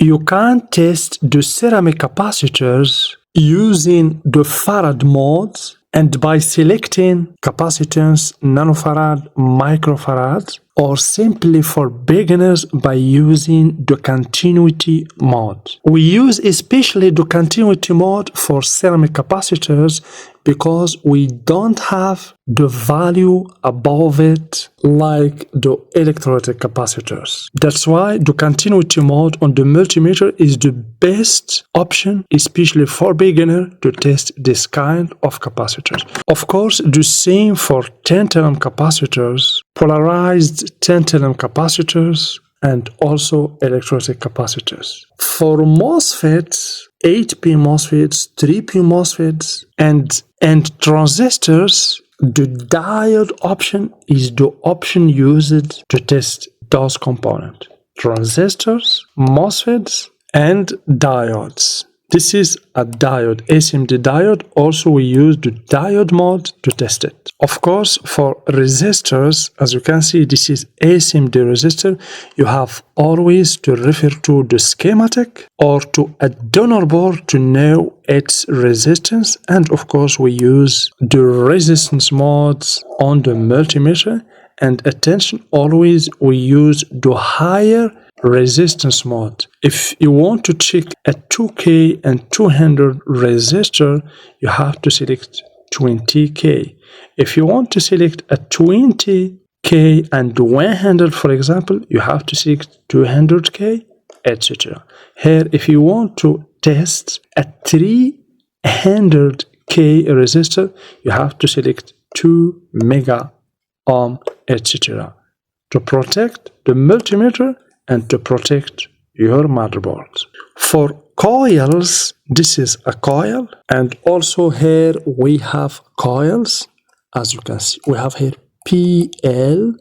You can test the ceramic capacitors using the Farad modes and by selecting capacitance, nanofarad, microfarad, or simply for beginners by using the continuity mode. We use especially the continuity mode for ceramic capacitors because we don't have the value above it like the electrolytic capacitors. That's why the continuity mode on the multimeter is the best option, especially for beginner, to test this kind of capacitors. Of course, the same for tantalum capacitors, polarized tantalum capacitors, and also electrolytic capacitors. For MOSFETs, 8P MOSFETs, 3P MOSFETs, and transistors, the diode option is the option used to test those components. Transistors, MOSFETs, and diodes. This is a diode, ASMD diode. Also, we use the diode mode to test it. Of course, for resistors, as you can see, this is ASMD resistor. You have always to refer to the schematic or to a donor board to know its resistance. And of course, we use the resistance modes on the multimeter. And attention, always we use the higher resistance mode. If you want to check a 2K and 200 resistor, you have to select 20K. If you want to select a 20K and 100, for example, you have to select 200K, etc. Here, if you want to test a 300K resistor, you have to select 2 mega ohm, etc. to protect the multimeter and to protect your motherboard. For coils, this is a coil, and also here we have coils. As you can see, we have here PL,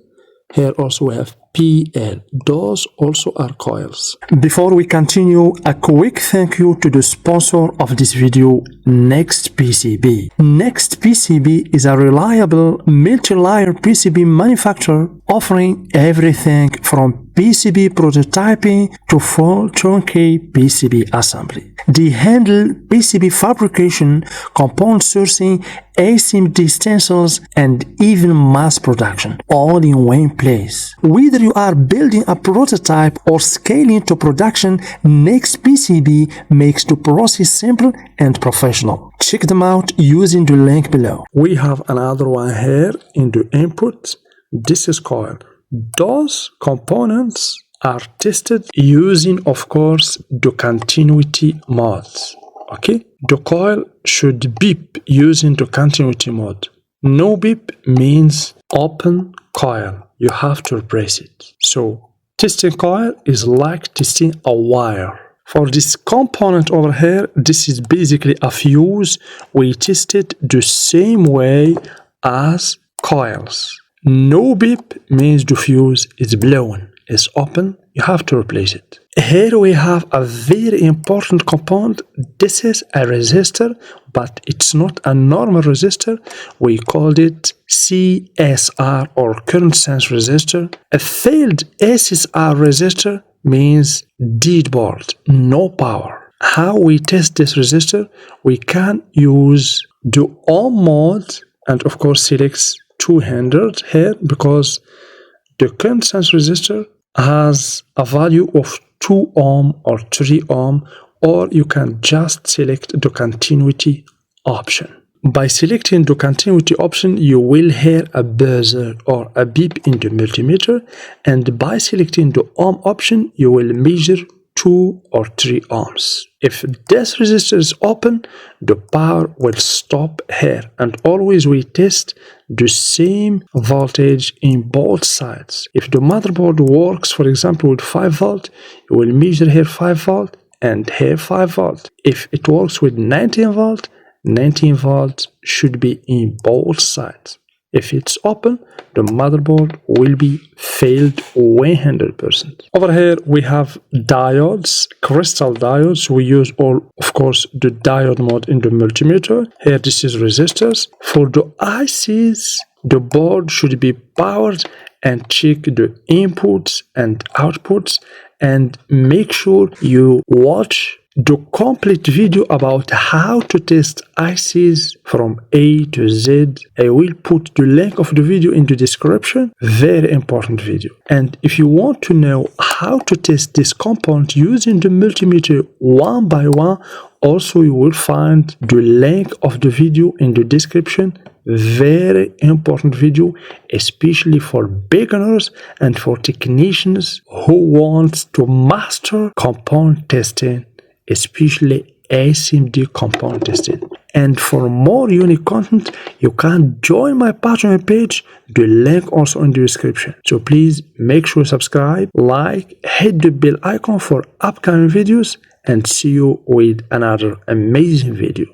here also we have PL. Those also are coils. Before we continue, a quick thank you to the sponsor of this video, Next PCB. Next PCB is a reliable multi-layer PCB manufacturer offering everything from PCB prototyping to full turnkey PCB assembly. They handle PCB fabrication, component sourcing, ASMD stencils, and even mass production, all in one place. Whether you are building a prototype or scaling to production, Next PCB makes the process simple and professional. Check them out using the link below. We have another one here in the input. This is coil. Those components are tested using, of course, the continuity modes. Okay? The coil should beep using the continuity mode. No beep means open coil. You have to replace it. So, testing coil is like testing a wire. For this component over here, this is basically a fuse. We test it the same way as coils. No beep means the fuse is blown, is open, you have to replace it. Here we have a very important component. This is a resistor, but it's not a normal resistor. We called it CSR or current sense resistor. A failed SSR resistor means dead board, no power. How we test this resistor? We can use the ohm mode and of course select 200 here because the current sense resistor has a value of 2 ohm or 3 ohm, or you can just select the continuity option. By selecting the continuity option, you will hear a buzzer or a beep in the multimeter, and by selecting the ohm option, you will measure 2 or 3 ohms. If this resistor is open, the power will stop here, and always we test the same voltage in both sides. If the motherboard works, for example, with 5 volt, you will measure here 5 volt and here 5 volt. If it works with 19 volt, 19 volts should be in both sides. If it's open, the motherboard will be failed 100%. Over here we have diodes, crystal diodes. We use of course, the diode mode in the multimeter. Here this is resistors. For the ICs, the board should be powered and check the inputs and outputs. and make sure you watch the complete video about how to test ICs from A to Z. I will put the link of the video in the description. Very important video. And if you want to know how to test this component using the multimeter one by one, also you will find the link of the video in the description. Very important video, especially for beginners and for technicians who want to master component testing, especially ASMD component testing. And for more unique content, you can join my Patreon page, the link also in the description. So please make sure to subscribe, like, hit the bell icon for upcoming videos, and see you with another amazing video.